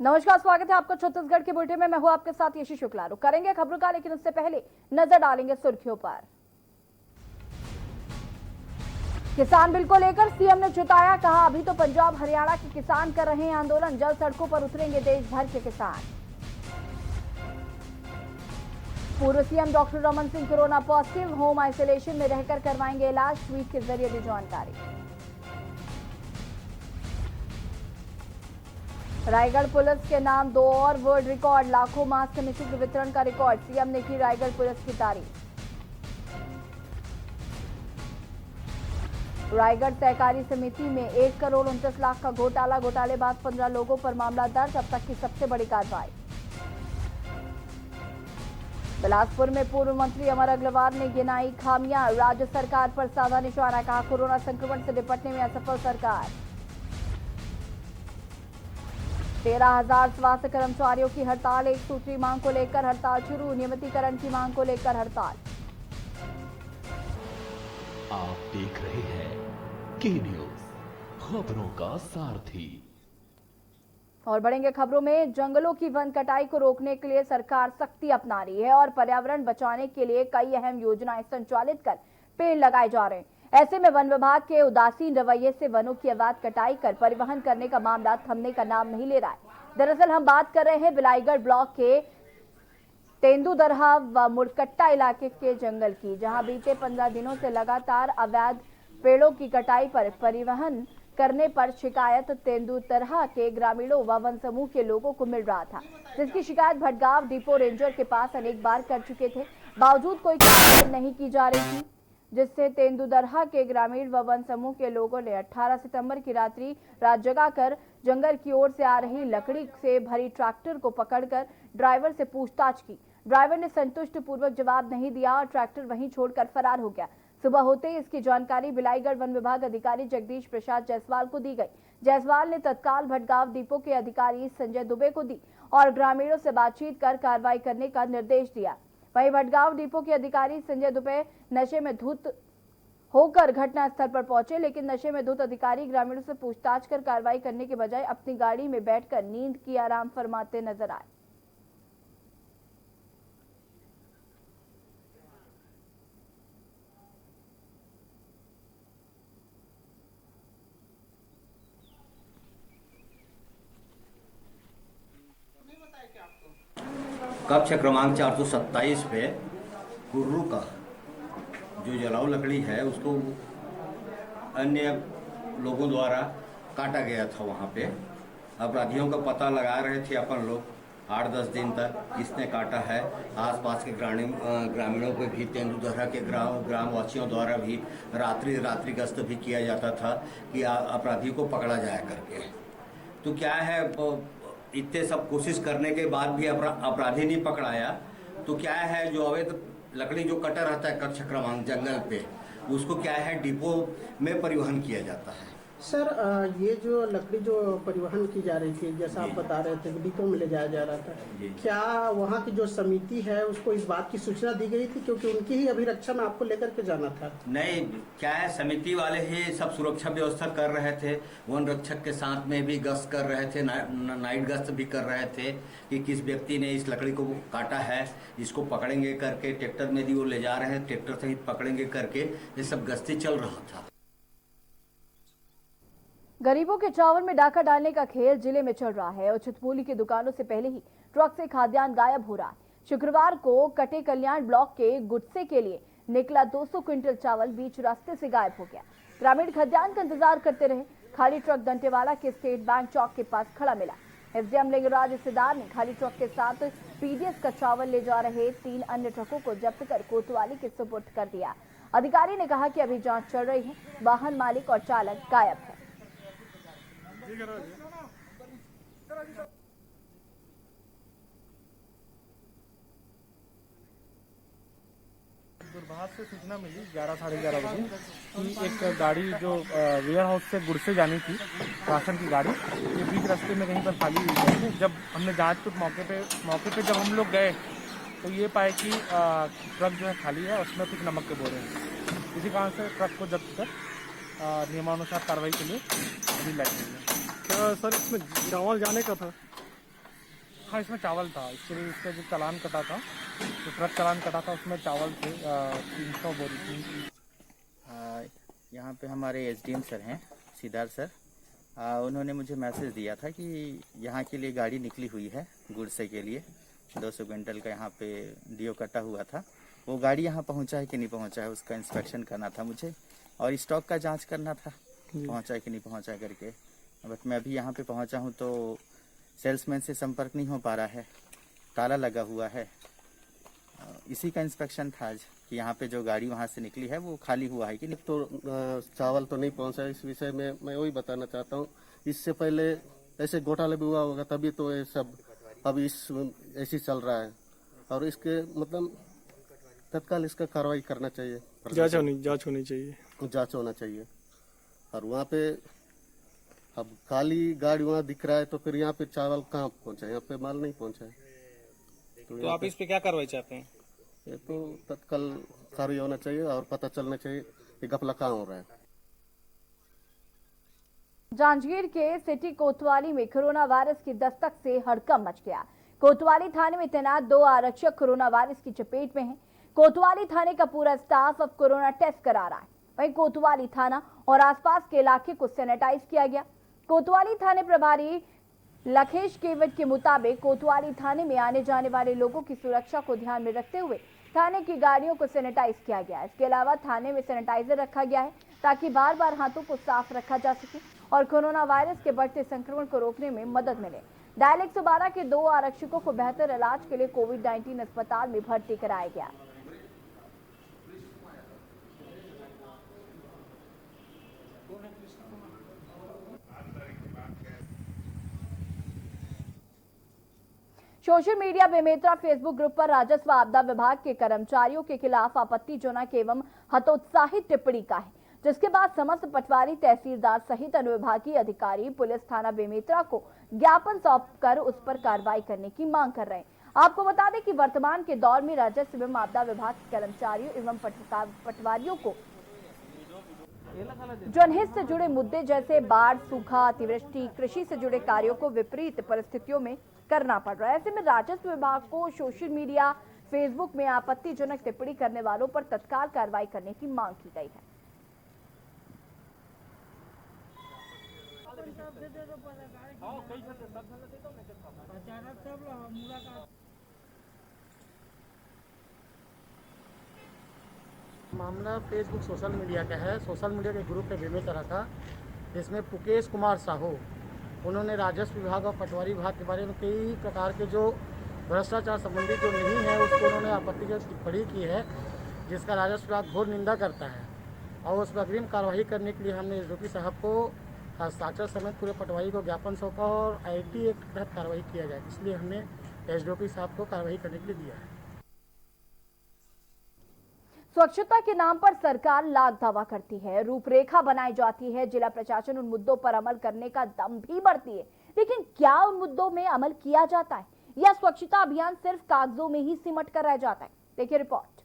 नमस्कार, स्वागत है आपका छत्तीसगढ़ के बुलेटिन में। मैं हूं आपके साथ यशी शुक्ला। करेंगे खबरों का, लेकिन उससे पहले नजर डालेंगे सुर्खियों पर। किसान बिल को लेकर सीएम ने चिताया, कहा अभी तो पंजाब हरियाणा के किसान कर रहे हैं आंदोलन, जल्द सड़कों पर उतरेंगे देश भर के किसान। पूर्व CM doctor Raman Singh corona positive, home isolation में रहकर करवाएंगे इलाज, ट्वीट के जरिए दी जानकारी। रायगढ़ पुलिस के नाम 2 और वर्ल्ड रिकॉर्ड, लाखों मास्क निःशुल्क वितरण का रिकॉर्ड, सीएम ने की रायगढ़ पुलिस की तारीफ। रायगढ़ सहकारी समिति में 1 करोड़ 29 लाख का घोटाला, घोटालेबाज 15 लोगों पर मामला दर्ज, अब तक की सबसे बड़ी कार्रवाई। बिलासपुर में पूर्व मंत्री अमर अग्रवाल ने गिनाई खामियां, राज्य सरकार पर साधा निशाना, कहा कोरोना संक्रमण से निपटने में असफल सरकार। 13,000 स्वास्थ्य कर्मचारियों की हड़ताल, एक सूत्री मांग को लेकर हड़ताल शुरू, नियमितीकरण की मांग को लेकर हड़ताल। आप देख रहे हैं के न्यूज, खबरों का सारथी। और बढ़ेंगे खबरों में। जंगलों की वन कटाई को रोकने के लिए सरकार सख्ती अपना रही है और पर्यावरण बचाने के लिए कई अहम योजनाएं संचालित कर पेड़ लगाए जा रहे हैं। ऐसे में वन विभाग के उदासीन रवैये से वनों की अवैध कटाई कर परिवहन करने का मामला थमने का नाम नहीं ले रहा है। दरअसल हम बात कर रहे हैं बिलाईगढ़ ब्लॉक के तेंदुदरहा व मुड़कट्टा इलाके के जंगल की, जहां बीते 15 दिनों से लगातार अवैध पेड़ों की कटाई पर परिवहन करने पर शिकायत तेंदुदरहा के ग्रामीणों व वन समूह के लोगों को मिल रहा था, जिसकी शिकायत भटगांव डिपो रेंजर के पास अनेक बार कर चुके थे। बावजूद कोई कार्रवाई नहीं की जा रही थी, जिससे तेंदुदरहा के ग्रामीण व वन समूह के लोगों ने 18 सितंबर की रात्रि रात जगाकर जंगल की ओर से आ रही लकड़ी से भरी ट्रैक्टर को पकड़कर ड्राइवर से पूछताछ की। ड्राइवर ने संतुष्ट पूर्वक जवाब नहीं दिया और ट्रैक्टर वहीं छोड़कर फरार हो गया। सुबह होते ही इसकी जानकारी बिलाईगढ़ वन विभाग अधिकारी जगदीश प्रसाद जायसवाल को दी गई। जायसवाल ने तत्काल भटगांव डिपो के अधिकारी संजय दुबे को दी और ग्रामीणों से बातचीत कर कार्रवाई करने का निर्देश दिया। वहीं भटगांव डिपो के अधिकारी संजय दुबे नशे में धुत होकर घटनास्थल पर पहुंचे, लेकिन नशे में धुत अधिकारी ग्रामीणों से पूछताछ कर कार्रवाई करने के बजाय अपनी गाड़ी में बैठकर नींद की आराम फरमाते नजर आए। कक्ष क्रमांक 427 पे कुर्रू का जो जलाऊ लकड़ी है उसको अन्य लोगों द्वारा काटा गया था। वहाँ पे अपराधियों का पता लगा रहे थे अपन लोग 8-10 दिन तक, किसने काटा है। आसपास के ग्रामीणों पे भी तेंदुदरहा के ग्रामवासियों द्वारा भी रात्रि गश्त भी किया जाता था कि अपराधी को पकड़ा जाया करके। तो क्या है, इतने सब कोशिश करने के बाद भी अपराधी नहीं पकड़ाया, तो क्या है जो अवैध लकड़ी जो कटा रहता है कक्ष क्रमांक जंगल पे, उसको क्या है डिपो में परिवहन किया जाता है। सर, ये जो लकड़ी जो परिवहन की जा रही थी, जैसा आप बता रहे थे डिपो में ले जाया जा रहा था, क्या वहाँ की जो समिति है उसको इस बात की सूचना दी गई थी, क्योंकि उनकी ही अभिरक्षा में आपको लेकर के जाना था? नहीं, क्या है समिति वाले ही सब सुरक्षा व्यवस्था कर रहे थे, वन रक्षक के साथ में भी गश्त कर रहे थे, नाइट गश्त भी कर रहे थे कि किस व्यक्ति ने इस लकड़ी को काटा है, इसको पकड़ेंगे करके। ट्रैक्टर में भी वो ले जा रहे हैं, ट्रैक्टर से ही पकड़ेंगे करके ये सब गश्ती चल रहा था। गरीबों के चावल में डाका डालने का खेल जिले में चल रहा है। उचित मूल्य की दुकानों से पहले ही ट्रक से खाद्यान्न गायब हो रहा है। शुक्रवार को कटे कल्याण ब्लॉक के गुटसे के लिए निकला 200 क्विंटल चावल बीच रास्ते से गायब हो गया। ग्रामीण खाद्यान्न का इंतजार करते रहे। खाली ट्रक दंतेवाड़ा के स्टेट बैंक चौक के पास खड़ा मिला। एसडीएम लिंगराज इस्तेदार ने खाली ट्रक के साथ पीडीएस का चावल ले जा रहे 3 अन्य ट्रकों को जब्त कर कोतवाली के सुपुर्द कर दिया। अधिकारी ने कहा कि अभी जांच चल रही है, वाहन मालिक और चालक गायब है। दूरभाष से सूचना मिली 11 साढ़े 11 बजे कि एक गाड़ी जो वेयर हाउस से गुड़से जानी थी, राशन की गाड़ी, ये बीच रास्ते में कहीं पर खाली हुई है। जब हमने जांच को मौके पे जब हम लोग गए तो ये पाए कि ट्रक जो है खाली है, उसमें कुछ नमक के बोरे हैं। इसी कारण से ट्रक को जब्त कर नियमानुसार कार्रवाई के लिए अभी लाए गए। सर, इसमें चावल जाने का था? हाँ, इसमें चावल था। इसके लिए इसका जो चालान कटा था, जो ट्रक चालान कटा था, उसमें चावल थे 300 बोरी। यहाँ पे हमारे एसडीएम सर हैं, सिद्धार्थ सर। उन्होंने मुझे मैसेज दिया था कि यहाँ के लिए गाड़ी निकली हुई है गुड़से के लिए। 200 क्विंटल का यहाँ पे डीओ कटा हुआ था। वो गाड़ी यहाँ पहुँचा है कि नहीं पहुँचा है, उसका इंस्पेक्शन करना था मुझे, और स्टॉक का जांच करना था, पहुँचा है कि नहीं पहुँचा है करके। बट मैं अभी यहाँ पे पहुँचा हूँ तो सेल्समैन से संपर्क नहीं हो पा रहा है, ताला लगा हुआ है। इसी का इंस्पेक्शन था आज कि यहाँ पे जो गाड़ी वहाँ से निकली है वो खाली हुआ है कि नहीं। तो चावल तो नहीं पहुँचा। इस विषय में मैं वही बताना चाहता हूँ, इससे पहले ऐसे घोटाले भी हुआ होगा, तभी तो ये सब अब ऐसी चल रहा है। और इसके मतलब तत्काल इसका कार्रवाई करना चाहिए, जांच होनी चाहिए, जांच होना चाहिए। और वहाँ पे अब खाली गाड़ी वहाँ दिख रहा है तो फिर यहाँ पे चावल कहाँ पहुँचा है? यहाँ पे माल नहीं पहुँचा है। तो आप इस पे क्या कार्रवाई चाहते हैं? ये तो तत्काल कार्रवाई होना चाहिए और पता चलना चाहिए कि घपला कहाँ हो रहा है। जांजगीर के सिटी कोतवाली में कोरोना वायरस की दस्तक से हड़कंप मच गया। कोतवाली थाने में तैनात 2 आरक्षक कोरोना वायरस की चपेट में हैं। कोतवाली थाने का पूरा स्टाफ अब कोरोना टेस्ट करा रहा है। वहीं कोतवाली थाना और आसपास के इलाके को सैनिटाइज किया गया। कोतवाली थाने प्रभारी लखेश केवट के मुताबिक कोतवाली थाने में आने जाने वाले लोगों की सुरक्षा को ध्यान में रखते हुए थाने की गाड़ियों को सैनिटाइज किया गया। इसके अलावा थाने में सैनिटाइजर रखा गया है ताकि बार बार हाथों को साफ रखा जा सके और कोरोना वायरस के बढ़ते संक्रमण को रोकने में मदद मिले। डायल 112 के 2 आरक्षकों को बेहतर इलाज के लिए कोविड-19 अस्पताल में भर्ती कराया गया। Social media Bemetara Facebook group पर राजस्व आपदा विभाग के कर्मचारियों के खिलाफ आपत्तिजनक एवं हतोत्साहित टिप्पणी का है, जिसके बाद समस्त पटवारी, तहसीलदार सहित अनुविभागीय अधिकारी पुलिस थाना बेमेतरा को ज्ञापन सौंपकर उस पर कार्रवाई करने की मांग कर रहे हैं। आपको बता दें कि वर्तमान के दौर में राजस्व एवं आपदा विभाग के कर्मचारियों एवं पटवारियों को जनहित से जुड़े मुद्दे जैसे बाढ़, सूखा, अतिवृष्टि, कृषि से जुड़े कार्यों को विपरीत परिस्थितियों में करना पड़ रहा है। ऐसे में राजस्व विभाग को सोशल मीडिया, फेसबुक में आपत्तिजनक टिप्पणी करने वालों पर तत्काल कार्रवाई करने की मांग की गई है। मामला फेसबुक सोशल मीडिया का है। सोशल मीडिया के ग्रुप पे बेमेतरा का, जिसमें मुकेश कुमार साहू उन्होंने राजस्व विभाग और पटवारी विभाग के बारे में कई प्रकार के जो भ्रष्टाचार संबंधी जो नहीं है उसको उन्होंने आपत्तिजनक टिप्पणी की है, जिसका राजस्व विभाग घोर निंदा करता है। और उस पर अग्रिम कार्रवाई करने के लिए हमने एसडीओपी साहब को हस्ताक्षर समेत पूरे पटवारी को ज्ञापन सौंपा और आईटी एक्ट के तहत कार्रवाई किया जाए, इसलिए हमने एसडीओपी साहब को कार्रवाई करने के लिए दिया है। स्वच्छता के नाम पर सरकार लाख दावा करती है, रूपरेखा बनाई जाती है, जिला प्रशासन उन मुद्दों पर अमल करने का दम भी बढ़ती है, लेकिन क्या उन मुद्दों में अमल किया जाता है या स्वच्छता अभियान सिर्फ कागजों में ही सिमट कर रह जाता है? देखिए रिपोर्ट।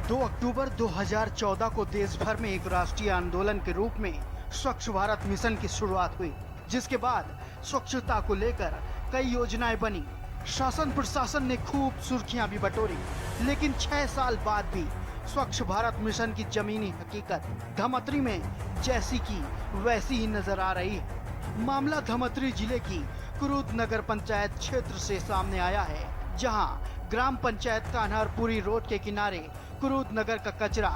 2 अक्टूबर 2014 को देश भर में एक राष्ट्रीय आंदोलन के रूप में स्वच्छ भारत मिशन की शुरुआत हुई, जिसके बाद स्वच्छता को लेकर कई योजनाएं बनी। शासन प्रशासन ने खूब सुर्खियां भी बटोरी, लेकिन 6 साल बाद भी स्वच्छ भारत मिशन की जमीनी हकीकत धमतरी में जैसी की वैसी ही नजर आ रही है। मामला धमतरी जिले की कुरूद नगर पंचायत क्षेत्र से सामने आया है, जहां ग्राम पंचायत कान्हारपुरी रोड के किनारे कुरूद नगर का कचरा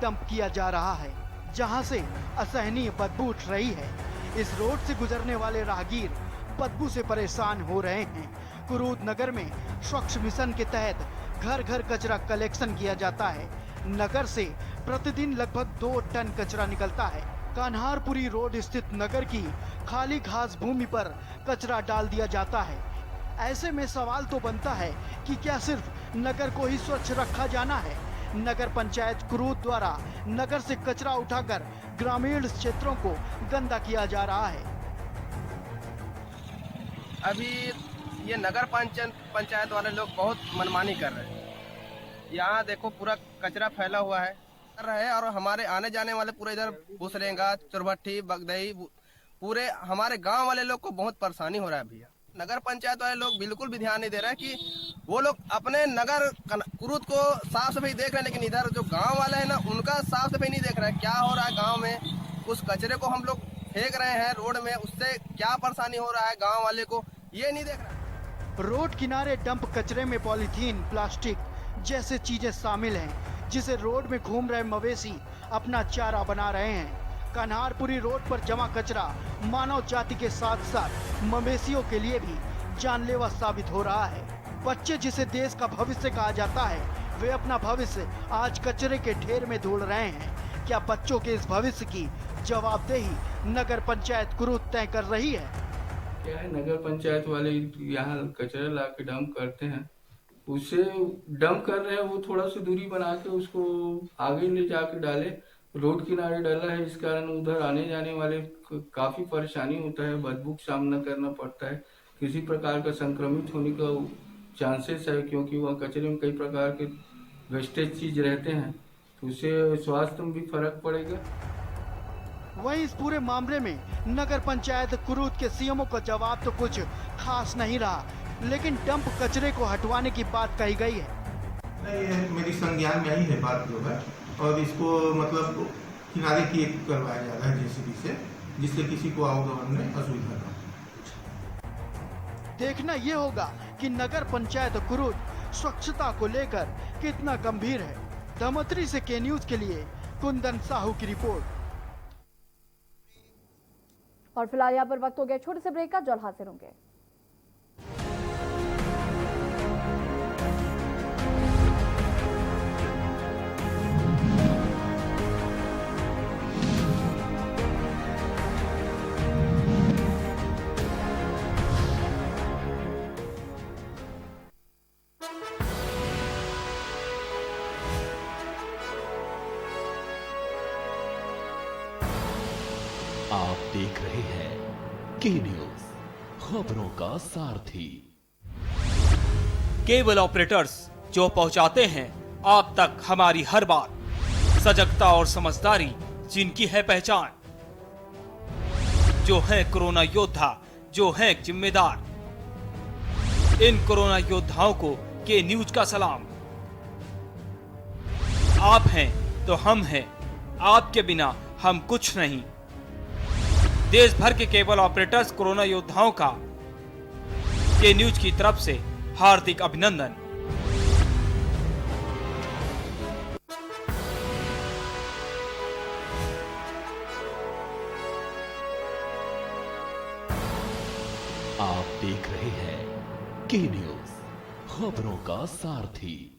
डंप किया जा रहा है, जहां से असहनीय बदबू उठ रही है। इस रोड से गुजरने वाले राहगीर बदबू से परेशान हो रहे हैं। कुरूद नगर में स्वच्छ मिशन के तहत घर घर कचरा कलेक्शन किया जाता है। नगर से प्रतिदिन लगभग 2 टन कचरा निकलता है। कान्हारपुरी रोड स्थित नगर की खाली घास भूमि पर कचरा डाल दिया जाता है। ऐसे में सवाल तो बनता है कि क्या सिर्फ नगर को ही स्वच्छ रखा जाना है? नगर पंचायत कुरूद द्वारा नगर से कचरा उठाकर ग्रामीण क्षेत्रों को गंदा किया जा रहा है। अभी ये नगर पंचायत वाले लोग बहुत मनमानी कर रहे हैं। यहाँ देखो पूरा कचरा फैला हुआ है, कर रहे हैं और हमारे आने जाने वाले पूरे इधर बुसरेंगा, चुरभट्टी, बगदई, पूरे हमारे गांव वाले लोग को बहुत परेशानी हो रहा है भैया। नगर पंचायत वाले लोग बिल्कुल भी ध्यान नहीं दे रहे हैं कि वो लोग अपने नगर कुरुद को साफ सफाई देख रहे हैं, लेकिन इधर जो गांव वाले हैं ना उनका साफ सफाई नहीं देख रहे हैं। क्या हो रहा है गांव में, उस कचरे को हम लोग फेंक रहे हैं रोड में, उससे क्या परेशानी हो रहा है गाँव वाले को ये नहीं देख रहा। रोड किनारे डंप कचरे में पॉलीथीन, प्लास्टिक जैसे चीजें शामिल हैं, जिसे रोड में घूम रहे मवेशी अपना चारा बना रहे हैं। कन्हारपुरी रोड पर जमा कचरा मानव जाति के साथ साथ मवेशियों के लिए भी जानलेवा साबित हो रहा है। बच्चे जिसे देश का भविष्य कहा जाता है, वे अपना भविष्य आज कचरे के ढेर में ढूंढ रहे हैं। क्या बच्चों के इस भविष्य की जवाबदेही नगर पंचायत कुरुद तय कर रही है? क्या है, नगर पंचायत वाले यहाँ कचरा ला के डंप करते हैं, उसे डंप कर रहे हैं, वो थोड़ा सा दूरी बना के उसको आगे ले जाके डाले, रोड किनारे डाला है। इस कारण उधर आने जाने वाले काफी परेशानी होता है, बदबू का सामना करना पड़ता है, किसी प्रकार का संक्रमित होने का चांसेस है, क्योंकि वह कचरे में कई प्रकार के वेस्टेज चीज रहते हैं, तो उससे स्वास्थ्य में भी फर्क पड़ेगा। वहीं इस पूरे मामले में नगर पंचायत कुरुद के सीएमओ का जवाब तो कुछ खास नहीं रहा, लेकिन डंप कचरे को हटवाने की बात कही गई है। नहीं, मेरी संज्ञान में आई है बात जो है, और इसको मतलब किनारे की करवाया जा रहा है जेसीबी से, जिससे किसी को आवागमन में असुविधा न हो। देखना ये होगा कि नगर पंचायत कुरुद स्वच्छता को लेकर कितना गंभीर है। धमतरी से के न्यूज के लिए कुंदन साहू की रिपोर्ट। और फिलहाल यहाँ पर वक्त हो गया छोटे से ब्रेक का, जल्द हाजिर होंगे। आप देख रहे हैं के न्यूज, खबरों का सारथी। केबल ऑपरेटर्स जो पहुंचाते हैं आप तक हमारी हर बात, सजगता और समझदारी जिनकी है पहचान, जो है कोरोना योद्धा, जो है जिम्मेदार। इन कोरोना योद्धाओं को के न्यूज का सलाम। आप हैं तो हम हैं, आपके बिना हम कुछ नहीं। देश भर के केबल ऑपरेटर्स कोरोना योद्धाओं का के न्यूज की तरफ से हार्दिक अभिनंदन। आप देख रहे हैं के न्यूज, खबरों का सारथी।